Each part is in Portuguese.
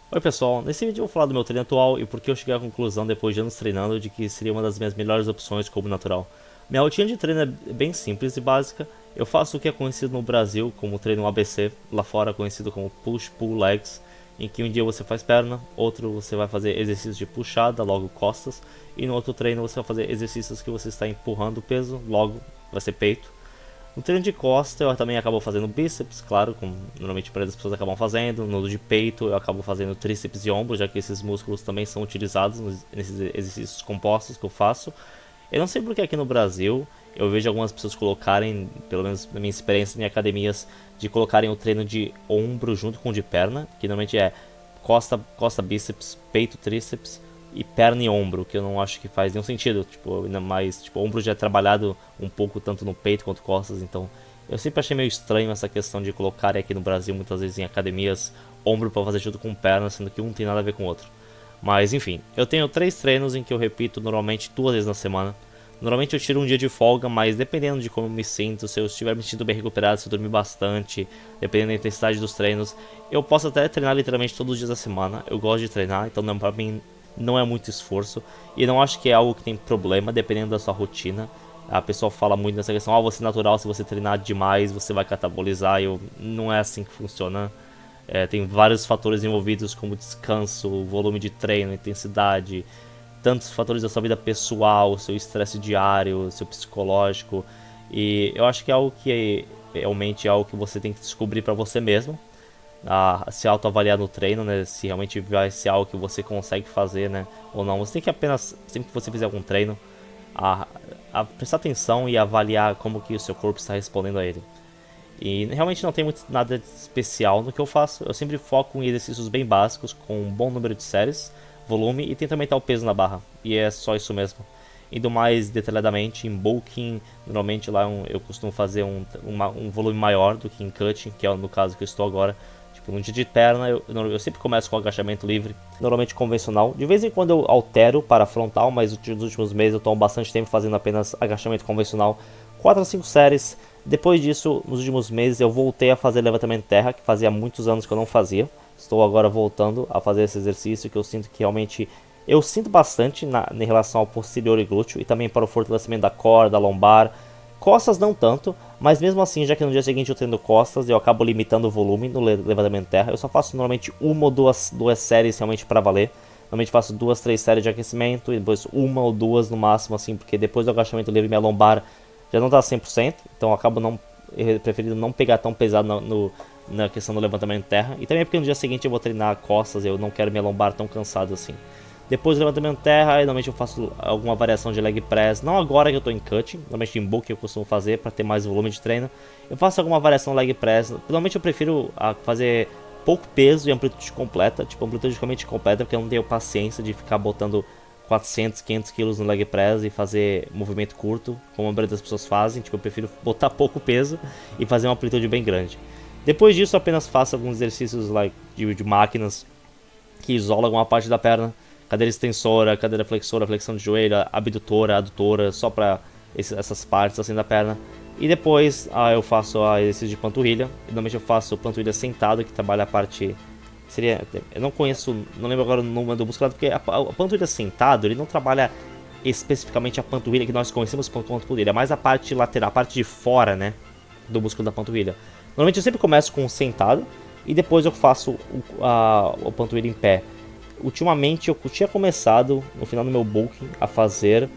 Oi pessoal, nesse vídeo eu vou falar do meu treino atual e por que eu cheguei à conclusão depois de anos treinando de que seria uma das minhas melhores opções como natural. Minha rotina de treino é bem simples e básica. Eu faço o que é conhecido no Brasil como treino ABC, lá fora conhecido como Push-Pull Legs, em que um dia você faz perna, outro você vai fazer exercícios de puxada, logo costas, e no outro treino você vai fazer exercícios que você está empurrando o peso, logo vai ser peito. No treino de costa eu também acabo fazendo bíceps, claro, como normalmente para as pessoas acabam fazendo. No de peito eu acabo fazendo tríceps e ombro, já que esses músculos também são utilizados nesses exercícios compostos que eu faço. Eu não sei porque aqui no Brasil eu vejo algumas pessoas colocarem, pelo menos na minha experiência em academias, de colocarem o treino de ombro junto com o de perna, que normalmente é costa bíceps, peito tríceps e perna e ombro, que eu não acho que faz nenhum sentido. Tipo, ainda mais, tipo, ombro já é trabalhado um pouco tanto no peito quanto costas, então eu sempre achei meio estranho essa questão de colocar aqui no Brasil, muitas vezes em academias, ombro para fazer junto com perna, sendo que um tem nada a ver com o outro. Mas enfim, eu tenho 3 treinos em que eu repito normalmente 2 vezes na semana. Normalmente eu tiro um dia de folga, mas dependendo de como eu me sinto, se eu estiver me sentindo bem recuperado, se eu dormir bastante, dependendo da intensidade dos treinos, eu posso até treinar literalmente todos os dias da semana. Eu gosto de treinar, então não, pra mim não é muito esforço. E não acho que é algo que tem problema, dependendo da sua rotina. A pessoa fala muito nessa questão, você é natural, se você treinar demais, você vai catabolizar. Não é assim que funciona. Tem vários fatores envolvidos, como descanso, volume de treino, intensidade, tantos fatores da sua vida pessoal, seu estresse diário, seu psicológico. E eu acho que é algo que realmente é algo que você tem que descobrir para você mesmo, a se autoavaliar no treino, né? Se realmente vai ser algo que você consegue fazer, né? Ou não. Você tem que apenas, sempre que você fizer algum treino, a, a prestar atenção e avaliar como que o seu corpo está respondendo a ele. E realmente não tem muito nada de especial no que eu faço. Eu sempre foco em exercícios bem básicos, com um bom número de séries, volume e tento aumentar o peso na barra. E é só isso mesmo. Indo mais detalhadamente, em bulking, normalmente lá eu costumo fazer um volume maior do que em cutting, que é no caso que eu estou agora. Tipo, no dia de perna eu sempre começo com agachamento livre, normalmente convencional. De vez em quando eu altero para frontal, mas nos últimos meses eu tomo bastante tempo fazendo apenas agachamento convencional. 4 a 5 séries. Depois disso, nos últimos meses, eu voltei a fazer levantamento de terra, que fazia muitos anos que eu não fazia. Estou agora voltando a fazer esse exercício, que eu sinto que realmente eu sinto bastante em relação ao posterior e glúteo, e também para o fortalecimento da core, da lombar. Costas não tanto, mas mesmo assim, já que no dia seguinte eu treino costas, eu acabo limitando o volume no levantamento de terra. Eu só faço normalmente uma ou duas séries realmente para valer. Normalmente faço 2, 3 séries de aquecimento e depois uma ou duas no máximo, assim, porque depois do agachamento livre minha lombar já não tá 100%, então eu acabo preferindo não pegar tão pesado na questão do levantamento de terra. E também porque no dia seguinte eu vou treinar costas, eu não quero minha lombar tão cansado assim. Depois do levantamento de terra, normalmente eu faço alguma variação de leg press, não agora que eu tô em cutting, normalmente em bulk eu costumo fazer para ter mais volume de treino. Eu faço alguma variação leg press, normalmente eu prefiro fazer pouco peso e amplitude completa, tipo amplitude realmente completa, porque eu não tenho paciência de ficar botando 400, 500 quilos no leg press e fazer movimento curto, como a maioria das pessoas fazem. Tipo, eu prefiro botar pouco peso e fazer uma amplitude bem grande. Depois disso, eu apenas faço alguns exercícios de máquinas que isolam alguma parte da perna. Cadeira extensora, cadeira flexora, flexão de joelho, abdutora, adutora, só para essas partes assim da perna. E depois eu faço exercício de panturrilha. Normalmente eu faço panturrilha sentado, que trabalha a parte seria, eu não conheço, não lembro agora o nome do musculado, porque a panturrilha sentado, ele não trabalha especificamente a panturrilha que nós conhecemos como panturrilha, é mais a parte lateral, a parte de fora, né, do músculo da panturrilha. Normalmente eu sempre começo com sentado e depois eu faço a panturrilha em pé. Ultimamente eu tinha começado no final do meu bulking a fazer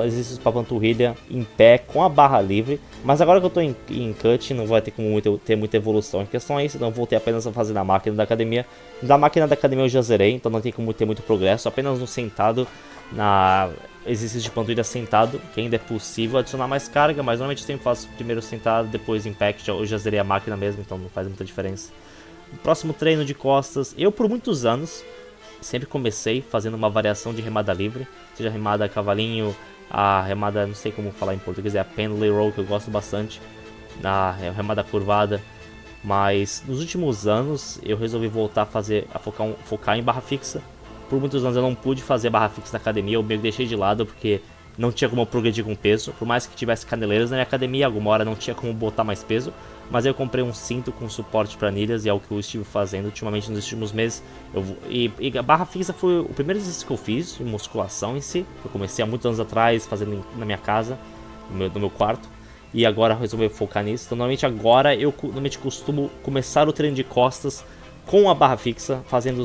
exercícios para panturrilha em pé com a barra livre, mas agora que eu estou em cut não vai ter como ter muita evolução em questão a isso, então voltei apenas a fazer na máquina da academia. Da máquina da academia eu já zerei, então não tem como ter muito progresso, apenas no sentado, na exercício de panturrilha sentado, que ainda é possível adicionar mais carga, mas normalmente eu sempre faço primeiro sentado, depois impact. Eu já zerei a máquina mesmo, então não faz muita diferença. O próximo treino de costas, eu por muitos anos sempre comecei fazendo uma variação de remada livre, seja remada a cavalinho, a remada, não sei como falar em português, é a pendley row, que eu gosto bastante, a remada curvada. Mas nos últimos anos eu resolvi voltar a focar em barra fixa. Por muitos anos eu não pude fazer barra fixa na academia, eu meio que deixei de lado porque não tinha como eu progredir com peso, por mais que tivesse caneleiras na minha academia, alguma hora não tinha como botar mais peso, mas aí eu comprei um cinto com suporte para anilhas e é o que eu estive fazendo ultimamente nos últimos meses. E a barra fixa foi o primeiro exercício que eu fiz de musculação em si. Eu comecei há muitos anos atrás fazendo na minha casa, no meu quarto, e agora eu resolvi focar nisso. Então normalmente agora eu normalmente costumo começar o treino de costas com a barra fixa, fazendo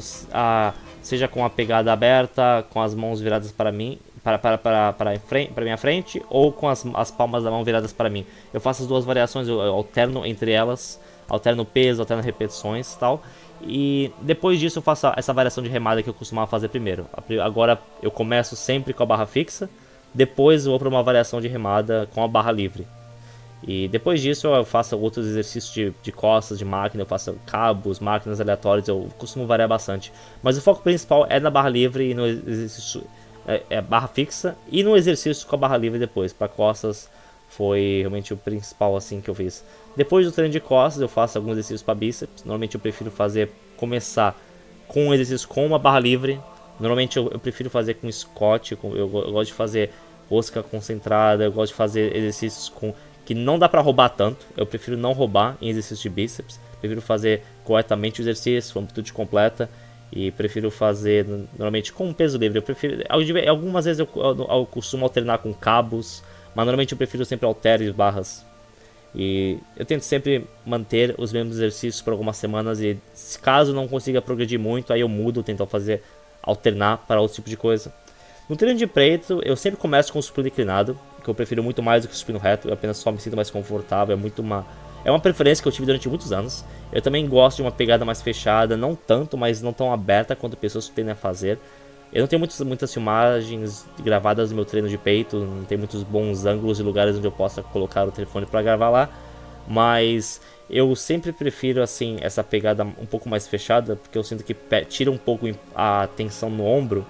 seja com a pegada aberta, com as mãos viradas para mim, para minha frente, ou com as palmas da mão viradas para mim. Eu faço as duas variações, eu alterno entre elas, alterno peso, alterno repetições e tal. E depois disso eu faço essa variação de remada que eu costumava fazer primeiro. Agora eu começo sempre com a barra fixa, depois eu vou para uma variação de remada com a barra livre. E depois disso eu faço outros exercícios de costas, de máquina, eu faço cabos, máquinas aleatórias, eu costumo variar bastante. Mas o foco principal é na barra livre e no exercício barra fixa e no exercício com a barra livre depois. Para costas foi realmente o principal assim que eu fiz. Depois do treino de costas eu faço alguns exercícios para bíceps. Normalmente eu prefiro começar com um exercício com uma barra livre. Normalmente eu prefiro fazer com Scott, eu gosto de fazer rosca concentrada, eu gosto de fazer exercícios que não dá pra roubar tanto. Eu prefiro não roubar em exercício de bíceps. Prefiro fazer corretamente o exercício, amplitude completa. E prefiro fazer normalmente com peso livre. Eu prefiro, algumas vezes eu costumo alternar com cabos, mas normalmente eu prefiro sempre halteres, barras. E eu tento sempre manter os mesmos exercícios por algumas semanas. E caso não consiga progredir muito, aí eu mudo, tento alternar para outro tipo de coisa. No treino de peito, eu sempre começo com o supino inclinado, que eu prefiro muito mais do que o supino reto. Eu apenas só me sinto mais confortável, é uma preferência que eu tive durante muitos anos. Eu também gosto de uma pegada mais fechada, não tanto, mas não tão aberta quanto pessoas tendem a fazer. Eu não tenho muitas filmagens gravadas do meu treino de peito, não tenho muitos bons ângulos e lugares onde eu possa colocar o telefone para gravar lá, mas eu sempre prefiro assim essa pegada um pouco mais fechada, porque eu sinto que tira um pouco a tensão no ombro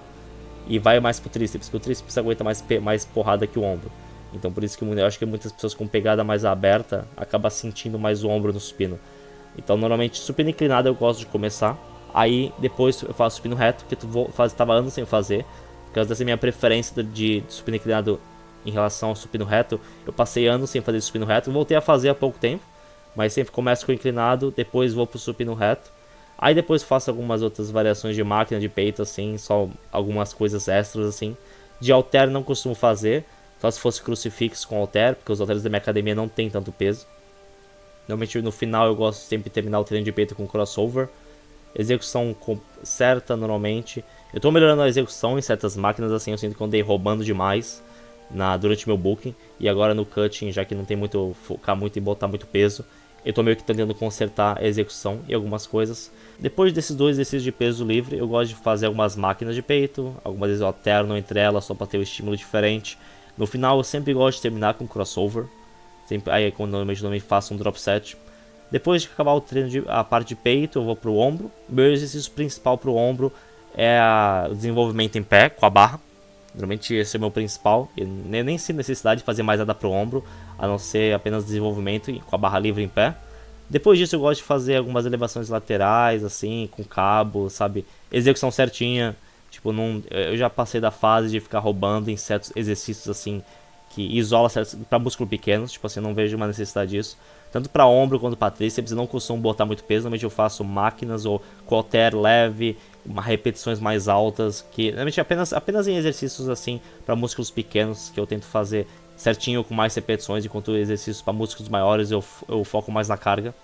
e vai mais pro tríceps, porque o tríceps aguenta mais porrada que o ombro. Então por isso que eu acho que muitas pessoas com pegada mais aberta acabam sentindo mais o ombro no supino. Então normalmente supino inclinado eu gosto de começar. Aí depois eu faço supino reto, que eu estava anos sem fazer. Por causa dessa minha preferência de supino inclinado em relação ao supino reto. Eu passei anos sem fazer supino reto, voltei a fazer há pouco tempo. Mas sempre começo com o inclinado, depois vou pro supino reto. Aí depois faço algumas outras variações de máquina, de peito, assim, só algumas coisas extras, assim. De halter não costumo fazer, só se fosse crucifixo com halter, porque os halteres da minha academia não tem tanto peso. Normalmente no final eu gosto sempre de terminar o treino de peito com crossover. Execução certa normalmente. Eu tô melhorando a execução em certas máquinas, assim, eu sinto que eu andei roubando demais durante meu booking. E agora no cutting, já que não tem muito focar muito em botar muito peso, eu tô meio que tentando consertar a execução e algumas coisas. Depois desses dois exercícios de peso livre, eu gosto de fazer algumas máquinas de peito. Algumas vezes eu alterno entre elas só para ter um estímulo diferente. No final eu sempre gosto de terminar com crossover. Aí quando normalmente faço um drop set. Depois de acabar o treino a parte de peito, eu vou pro ombro. Meu exercício principal pro ombro é o desenvolvimento em pé com a barra. Normalmente esse é o meu principal. Eu nem sinto necessidade de fazer mais nada pro ombro, a não ser apenas desenvolvimento com a barra livre em pé. Depois disso eu gosto de fazer algumas elevações laterais, assim, com cabo, sabe? Execução certinha. Tipo, eu já passei da fase de ficar roubando em certos exercícios, assim, que isola para músculos pequenos. Tipo assim, eu não vejo uma necessidade disso. Tanto para ombro quanto para tríceps, eu não costumo botar muito peso. Normalmente eu faço máquinas ou com halter leve, repetições mais altas, que normalmente apenas em exercícios assim para músculos pequenos que eu tento fazer certinho com mais repetições, enquanto exercícios para músculos maiores eu foco mais na carga.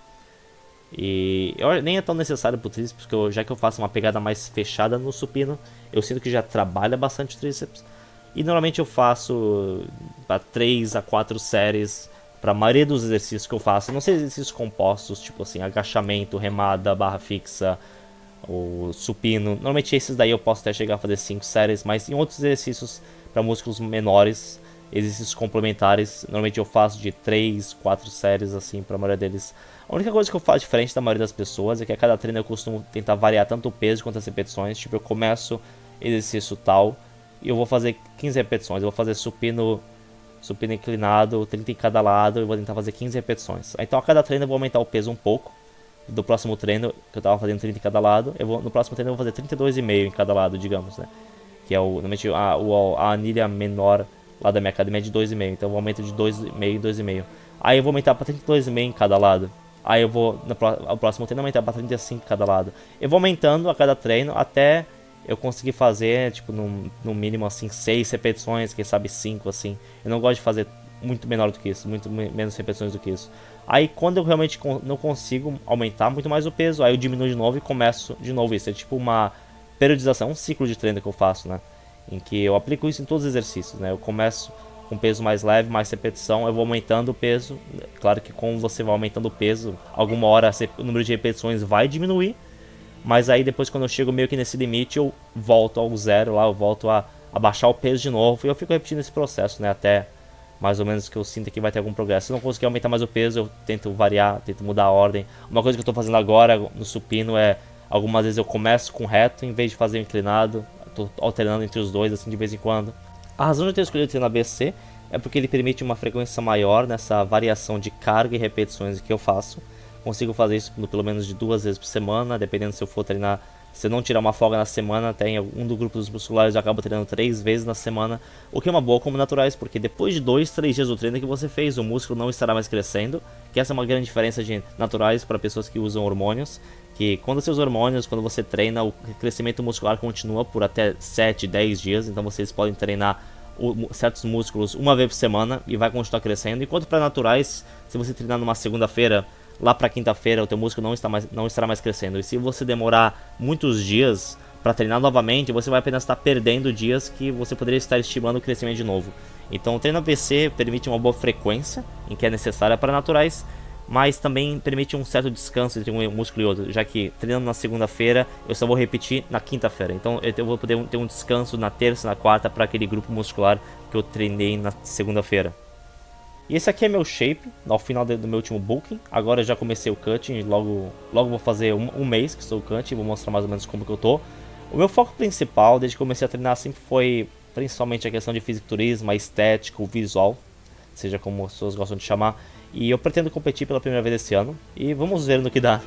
E nem é tão necessário pro tríceps, porque já que eu faço uma pegada mais fechada no supino, eu sinto que já trabalha bastante o tríceps. E normalmente eu faço para 3 a 4 séries para a maioria dos exercícios que eu faço. Não sei exercícios compostos, tipo assim, agachamento, remada, barra fixa, o supino. Normalmente esses daí eu posso até chegar a fazer 5 séries, mas em outros exercícios para músculos menores, exercícios complementares, normalmente eu faço de 3, 4 séries assim para a maioria deles. A única coisa que eu faço diferente da maioria das pessoas é que a cada treino eu costumo tentar variar tanto o peso quanto as repetições. Tipo, eu começo exercício tal e eu vou fazer 15 repetições. Eu vou fazer supino inclinado, 30 em cada lado, e vou tentar fazer 15 repetições. Então a cada treino eu vou aumentar o peso um pouco. Do próximo treino, que eu tava fazendo 30 em cada lado, no próximo treino eu vou fazer 32,5 em cada lado, digamos, né? Que é normalmente a anilha menor lá da minha academia é de 2,5, então eu aumento de 2,5 em 2,5. Aí eu vou aumentar para 32,5 em cada lado. Aí eu vou, no próximo treino, aumentar para 35 em cada lado. Eu vou aumentando a cada treino até eu conseguir fazer, tipo, no mínimo, assim, 6 repetições, quem sabe 5, assim. Eu não gosto de fazer muito menor do que isso, muito menos repetições do que isso. Aí, quando eu realmente não consigo aumentar muito mais o peso, aí eu diminuo de novo e começo de novo isso. É tipo uma periodização, um ciclo de treino que eu faço, né? Em que eu aplico isso em todos os exercícios, né? Eu começo com peso mais leve, mais repetição, eu vou aumentando o peso. Claro que como você vai aumentando o peso, alguma hora o número de repetições vai diminuir, mas aí depois quando eu chego meio que nesse limite, eu volto ao zero lá, eu volto a baixar o peso de novo e eu fico repetindo esse processo, né? Até mais ou menos que eu sinta que vai ter algum progresso. Se eu não conseguir aumentar mais o peso, eu tento variar, tento mudar a ordem. Uma coisa que eu estou fazendo agora no supino é, algumas vezes eu começo com reto em vez de fazer inclinado, estou alternando entre os dois assim de vez em quando. A razão de eu ter escolhido o treino ABC é porque ele permite uma frequência maior nessa variação de carga e repetições que eu faço. Consigo fazer isso pelo menos de 2 vezes por semana, dependendo se eu for treinar. Se eu não tirar uma folga na semana, tem um do grupo dos musculares, eu acabo treinando 3 vezes na semana, o que é uma boa como naturais, porque depois de 2, 3 dias do treino que você fez, o músculo não estará mais crescendo, que essa é uma grande diferença de naturais para pessoas que usam hormônios, que quando você usa hormônios, quando você treina, o crescimento muscular continua por até 7, 10 dias, então vocês podem treinar certos músculos uma vez por semana e vai continuar crescendo, enquanto para naturais, se você treinar numa segunda-feira, lá para quinta-feira o teu músculo não estará mais crescendo. E se você demorar muitos dias para treinar novamente, você vai apenas estar perdendo dias que você poderia estar estimulando o crescimento de novo. Então o treino ABC permite uma boa frequência em que é necessária para naturais, mas também permite um certo descanso entre um músculo e outro, já que treinando na segunda-feira eu só vou repetir na quinta-feira. Então eu vou poder ter um descanso na terça e na quarta para aquele grupo muscular que eu treinei na segunda-feira. E esse aqui é meu shape, ao final do meu último booking. Agora eu já comecei o cutting, logo vou fazer um mês que estou cutting, vou mostrar mais ou menos como que eu tô. O meu foco principal, desde que comecei a treinar, sempre foi principalmente a questão de fisiculturismo, a estética, o visual, seja como as pessoas gostam de chamar. E eu pretendo competir pela primeira vez esse ano, e vamos ver no que dá.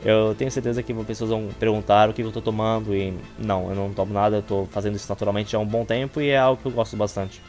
Eu tenho certeza que pessoas vão perguntar o que eu tô tomando, e não, eu não tomo nada, eu tô fazendo isso naturalmente já há um bom tempo, e é algo que eu gosto bastante.